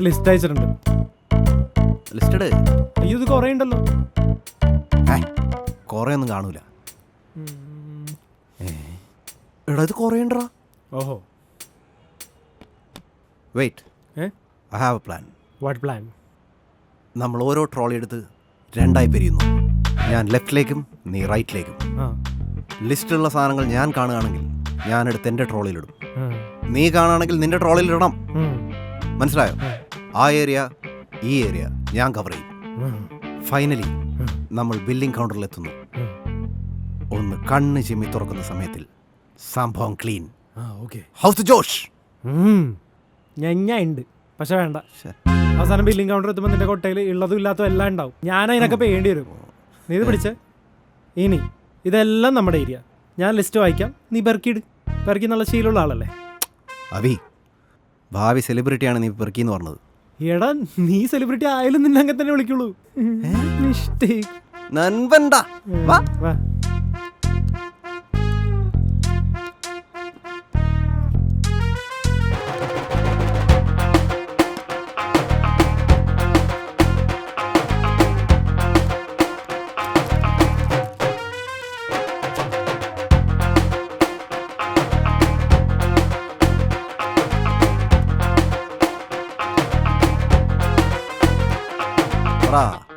List അയച്ചിട്ടുണ്ട്. Listed അയ്യോ ഇത് കുറേ ഉണ്ടല്ലോ. കുറേ ഒന്നും കാണൂല. എടാ ഇത് കുറേ ഉണ്ടോ? ഓഹോ. Wait, I have a plan. What plan? നമ്മൾ ഓരോ ട്രോളി എടുത്ത് രണ്ടായി പിരിയുന്നു. ഞാൻ ലെഫ്റ്റിലേക്കും നീ റൈറ്റിലേക്കും. ലിസ്റ്റിലുള്ള സാധനങ്ങൾ ഞാൻ കാണുകയാണെങ്കിൽ ഞാനെടുത്ത് എൻ്റെ ട്രോളിയിലിടും. നീ കാണുകയാണെങ്കിൽ നിന്റെ ട്രോളിയിലിടണം. മനസ്സിലായോ? ആ ഏരിയ ഈ ഏരിയ ഞാൻ കവർ ചെയ്യും. ഫൈനലി നമ്മൾ ബില്ലിംഗ് കൗണ്ടറിലെത്തുന്നു. ഒന്ന് കണ്ണ് ചിമ്മി തുറക്കുന്ന സമയത്തിൽ സംഭവം ക്ലീൻ. ഹൗസ് ജോഷ് ഉണ്ട് പക്ഷെ വേണ്ട. അവസാനം ബില്ലിംഗ് കൗണ്ടർ എത്തുമ്പോൾ നിന്റെ കൊട്ടയിൽ ഉള്ളതും ഇല്ലാത്തതും എല്ലാം ഉണ്ടാവും. ഞാൻ അതിനൊക്കെ പേണ്ടി വരും. നീ ഇത് പിടിച്ച്. ഇനി ഇതെല്ലാം നമ്മുടെ ഏരിയ. ഞാൻ ലിസ്റ്റ് വായിക്കാം, നീ പെറുക്കി എന്നുള്ള ശീലമുള്ള ആളല്ലേ. അവി ഭാവി സെലിബ്രിറ്റിയാണ് നീ പെറുക്കിന്ന് പറഞ്ഞത്. എടാ നീ സെലിബ്രിറ്റി ആയാലും നിന്നെ അങ്ങനെ തന്നെ വിളിക്കുള്ളൂ. നൻപണ്ട വാ.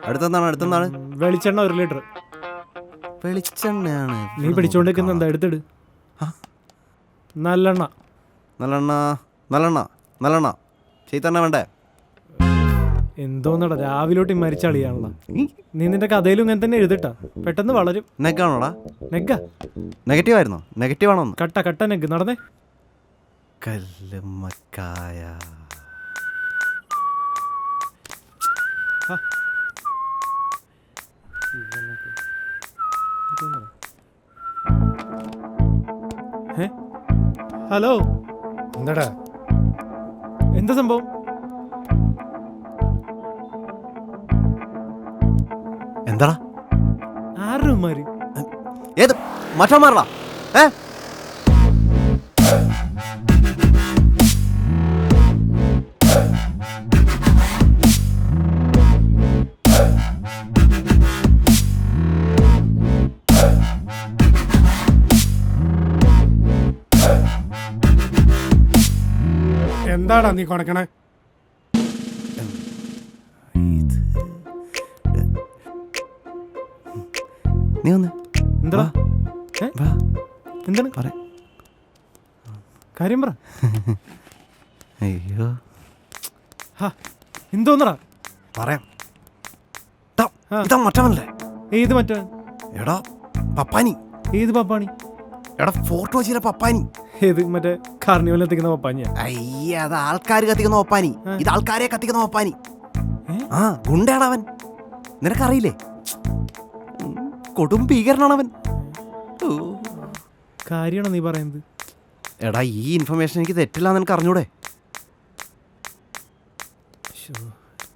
അടുത്തെന്താണ്? വെളിച്ചെണ്ണ 1 ലിറ്റർ. വെളിച്ചെണ്ണയാണ് നീ പിടിച്ചോണ്ടിരിക്കുന്ന എന്താ? എടുത്തിട്. നല്ലെണ്ണ ചെയ്തന്നെ വേണ്ടേ? എന്തോന്നടാ രാവിലോട്ട് മരിച്ചളിയാണല്ലോ. നീ നിന്റെ കഥയിലും ഇങ്ങനെ തന്നെ എഴുതിട്ടാ പെട്ടെന്ന് വളരും. നെഗാണോടാ? നെഗറ്റീവ് ആയിരുന്നോ? നെഗറ്റീവ് ആണോ? കട്ട നെഗ്. നടന്നേ. കല്ലുമ്മക്കായ. ഹലോ, എന്താടാ? എന്താ സംഭവം? എന്താടാ? ആരുമാര്? ഏത് മറ്റന്മാരടാ? എന്താടാ നീ കൊണക്കണേ? നീ ഒന്ന് എന്താ എന്താണ് കാര്യം പറ. അയ്യോ എന്തോന്നടാ? പറയാം. ഇതാ മറ്റവനല്ലേ? ഏത് മറ്റവൻ? എടാ പപ്പാനി. ഏത് പപ്പാണി? എടാ ഫോർട്ട് കൊച്ചിയിലെ പപ്പാനി. ഏത് മറ്റേ കാർണിവലിൽ എത്തിക്കുന്ന പപ്പാനിയാ? അയ്യ അത് ആൾക്കാർ കത്തിക്കുന്ന പപ്പാനി. ഇത് ആൾക്കാരെ കത്തിക്കുന്ന പപ്പാനി. ആ ഗുണ്ടയാണ് അവൻ. നിനക്കറിയില്ലേ? കൊടും ഭീകരനാണ് അവൻ. കാര്യമാണോ നീ പറയുന്നത്? എടാ ഈ ഇൻഫർമേഷൻ എനിക്ക് തെറ്റില്ലാന്ന് എനിക്ക് അറിഞ്ഞൂടെ?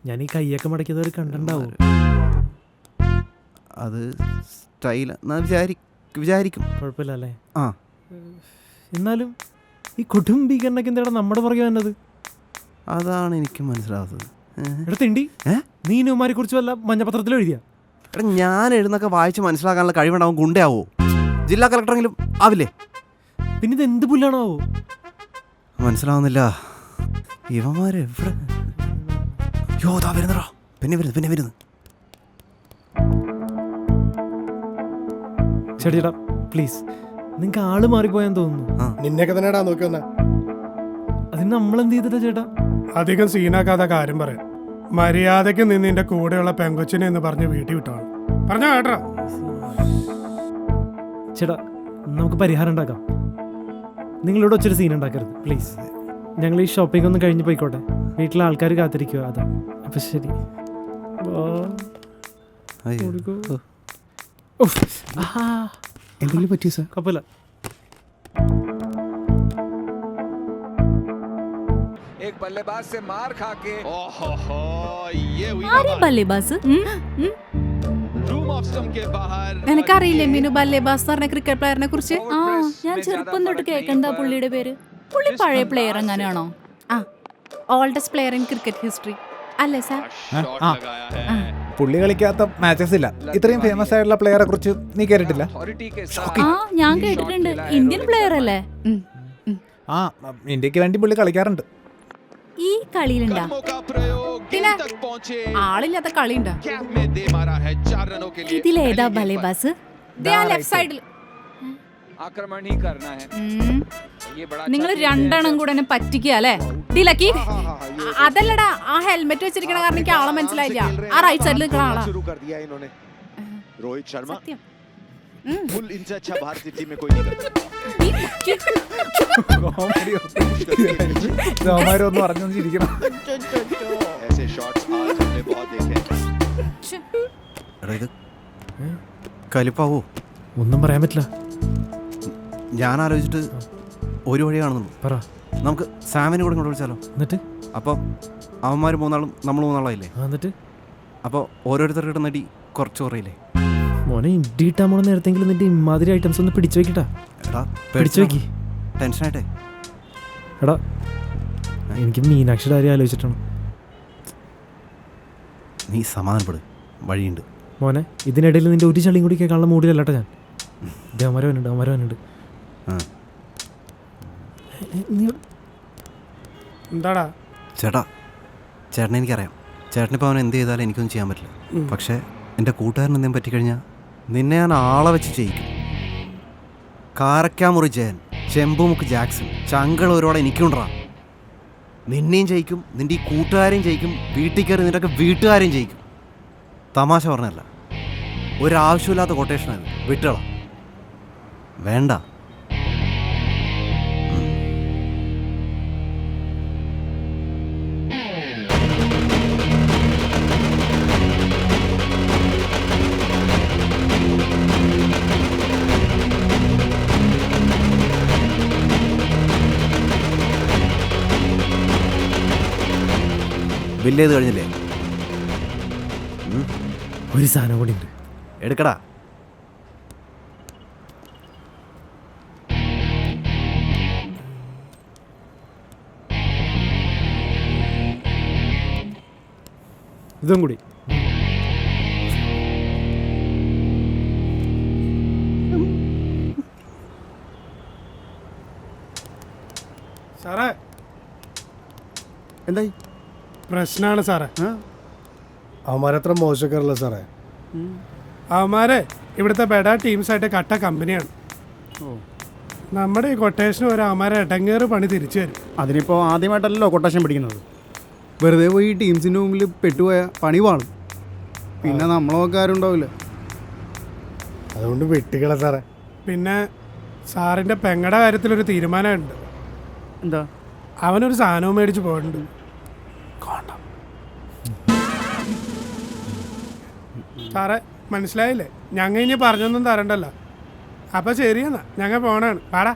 ഞാൻ ഈ കയ്യൊക്കെ മടക്കിയവർ കണ്ടിട്ടുണ്ടാവും. അത് സ്റ്റൈൽ വിചാരിക്കും. കുഴപ്പമില്ല അല്ലേ? ആ എന്നാലും ഈ കുടുംബീകരണക്ക് എന്താണ് നമ്മുടെ പുറകെ വന്നത്? അതാണ് എനിക്ക് മനസ്സിലാവുന്നത്. എടുത്തിണ്ടി നീ നുമാരെ കുറിച്ച് വല്ല മഞ്ഞപത്രത്തിൽ എഴുതിയ? എടാ ഞാൻ എഴുന്നൊക്കെ വായിച്ച് മനസ്സിലാക്കാനുള്ള കഴിവുണ്ടാവും. ഗുണ്ടയാവോ? ജില്ലാ കളക്ടറെങ്കിലും ആവില്ലേ? പിന്നെ ഇത് എന്ത് പുല്ലാണാവോ? മനസ്സിലാവുന്നില്ല. ഇവന്മാരെവിടെ? യോതാ വരുന്നടാ. പിന്നെ വരുന്നു. ചേട്ടാ പ്ലീസ്, നിങ്ങക്ക് ആള് മാറിപ്പോയാന്ന് തോന്നുന്നു. നിന്നെയൊക്കെ തന്നെടാ നോക്കി വന്ന. അതിന് നമ്മളെന്ത് ചെയ്തിട്ടാ ചേട്ടാ? അധികം സീനാക്കാത്ത കാര്യം പറയാം. മര്യാദക്ക് നിന്ന് നിന്റെ കൂടെയുള്ള പെങ്കൊച്ചിനെ എന്ന് പറഞ്ഞ് വീട്ടിൽ വിട്ടോളാം. പറഞ്ഞോ കേട്ടോ? ചേട്ടാ നമുക്ക് പരിഹാരം ഉണ്ടാക്കാം. നിങ്ങളോട് ഒച്ചൊരു സീൻ ഉണ്ടാക്കരുത് പ്ലീസ്. ഞങ്ങൾ ഈ ഷോപ്പിംഗ് ഒന്ന് കഴിഞ്ഞ് പോയിക്കോട്ടെ. വീട്ടിലെ ആൾക്കാർ കാത്തിരിക്കുക. അതാ അപ്പൊ ശരി. എന്തെങ്കിലും പറ്റിയോ സാർ? കുഴപ്പമില്ല. എനിക്കറിയില്ലേ മീനു ബല്ലേബാസ് പറഞ്ഞ ക്രിക്കറ്റ് പ്ലെയറിനെ കുറിച്ച്? ഞാൻ ചെറുപ്പം തൊട്ട് കേൾക്കണ്ട പുള്ളിയുടെ പേര്. പുള്ളി പഴയ പ്ലെയർ എങ്ങനെയാണോ? Oldest player in cricket history അല്ലേ സാർ? പുള്ളി കളിക്കാത്ത മാച്ചസ് ഇല്ല. ഇത്രയും ഫേമസ് ആയിട്ടുള്ള പ്ലെയറെ കുറിച്ച് നീ കേട്ടിട്ടില്ല? ആ ഞാൻ കേട്ടിട്ടുണ്ട്. ഇന്ത്യൻ പ്ലെയർ അല്ലേ? ആ, ഇന്ത്യക്ക് വേണ്ടി പുള്ളി കളിക്കാറുണ്ട്. ഈ കളിയിലുണ്ടാ? പിന്നെ ആളില്ലാത്ത കളിയുണ്ടാ? ഇതിലേതാ ബലേബാസ്? ലെഫ്റ്റ് സൈഡിൽ. നിങ്ങൾ രണ്ടെണ്ണം കൂടെ എന്നെ പറ്റിക്കുക അല്ലേ? ലക്കി അതല്ലടാ, ആ ഹെൽമെറ്റ് വെച്ചിരിക്കണ കാരണം എനിക്ക് ആളെ മനസ്സിലായില്ല. ആ റൈറ്റ് സൈഡിൽ നിൽക്കുന്ന ആളാ. रोहित शर्मा സത്യം. फुल इनसे अच्छा भारतीय टीम में कोई नहीं ഒന്ന് പറഞ്ഞോണ്ടിരിക്കണം. ऐसे शॉट्स आज हमने बहुत देखे എടാ ഇത് കലിപ്പാവോ? ഒന്നും പറയാൻ പറ്റില്ല. ഞാൻ ആലോചിച്ചിട്ട് ഒരു വഴി കാണുന്നുള്ളൂ. പറ. നമുക്ക് സാമിനെ കൂടെ ഇങ്ങോട്ട് വിളിച്ചാലോ? എന്നിട്ട് അപ്പോൾ അവന്മാർ മൂന്നാളും നമ്മൾ മൂന്നാളായില്ലേ? എന്നിട്ട് അപ്പോൾ ഓരോരുത്തർക്ക് കിട്ടുന്ന അടി കുറച്ച് കുറയില്ലേ? മോനെ ഇടി ഇട്ടാൻ പോണ നേരത്തെങ്കിലും നിന്റെ ഇമാതിരി ഐറ്റംസ് ഒന്ന് പിടിച്ചു വെക്കിട്ടാ. എടാ പിടിച്ചു വെക്കി. ടെൻഷനായിട്ടേ. എടാ എനിക്ക് മീനാക്ഷിയുടെ കാര്യം ആലോചിച്ചിട്ടാണ്. നീ സമാധാനപ്പെട്, വഴിയുണ്ട്. മോനെ ഇതിനിടയിൽ നിന്റെ ഒരു ചളിയും കൂടി കേൾക്കാനുള്ള മൂഡിലല്ലട്ടോ ഞാൻ. അവന്മാരുണ്ട്. ആ എന്താടാ? ചേട്ടനെ എനിക്കറിയാം. ചേട്ടനിപ്പോൾ അവൻ എന്ത് ചെയ്താലും എനിക്കൊന്നും ചെയ്യാൻ പറ്റില്ല. പക്ഷേ എൻ്റെ കൂട്ടുകാരൻ എന്തെങ്കിലും പറ്റിക്കഴിഞ്ഞാൽ നിന്നെ ഞാൻ ആളെ വെച്ച് ചെയ്യിക്കും. കാരക്കാമുറി ജയൻ, ചെമ്പുമുക്ക് ജാക്സൺ, ചങ്കളോരോടെ എനിക്കുണ്ടാ. നിന്നെയും ജയിക്കും, നിൻ്റെ ഈ കൂട്ടുകാരെയും ജയിക്കും, വീട്ടിൽ കയറി നിൻ്റെയൊക്കെ വീട്ടുകാരെയും ജയിക്കും. തമാശ പറഞ്ഞല്ല, ഒരാവശ്യമില്ലാത്ത കൊട്ടേഷനാണ്. വിട്ടുകളാം, വേണ്ട. ബില്ല് ചെയ്ത് കഴിഞ്ഞില്ലേ? ഒരു സാധനം കൂടി ഉണ്ട്. എടുക്കടാ. ഇതും കൂടി. സാറേ എന്തായി? പ്രശ്നമാണ് സാറേ. അവന്മാരത്ര മോശക്കാരല്ല സാറേ. അവന്മാരെ ഇവിടുത്തെ ബെഡ ടീംസായിട്ട് കട്ട കമ്പനിയാണ്. നമ്മുടെ ഈ കൊട്ടേഷന് ഒരു അവന്മാരെ ഇടങ്ങേറ് പണി തിരിച്ചു വരും. അതിനിപ്പോൾ ആദ്യമായിട്ടല്ലോ കൊട്ടേഷൻ പിടിക്കുന്നത്. വെറുതെ പോയി ഈ ടീംസിൻ്റെ മുമ്പിൽ പെട്ടുപോയ പണി വാളും. പിന്നെ നമ്മളൊക്കെ ആരും ഉണ്ടാവില്ല. അതുകൊണ്ട് വെട്ടിക്കള സാറേ. പിന്നെ സാറിൻ്റെ പെങ്ങടെ കാര്യത്തിലൊരു തീരുമാനമുണ്ട്. എന്താ? അവനൊരു സാധനവും മേടിച്ച് പോയിട്ടുണ്ട്. സാറേ മനസ്സിലായില്ലേ? ഞങ്ങൾ ഇനി പറഞ്ഞൊന്നും തരണ്ടല്ലോ. അപ്പം ശരിയെന്നാ, ഞങ്ങൾ പോണാണ്. പാടാ.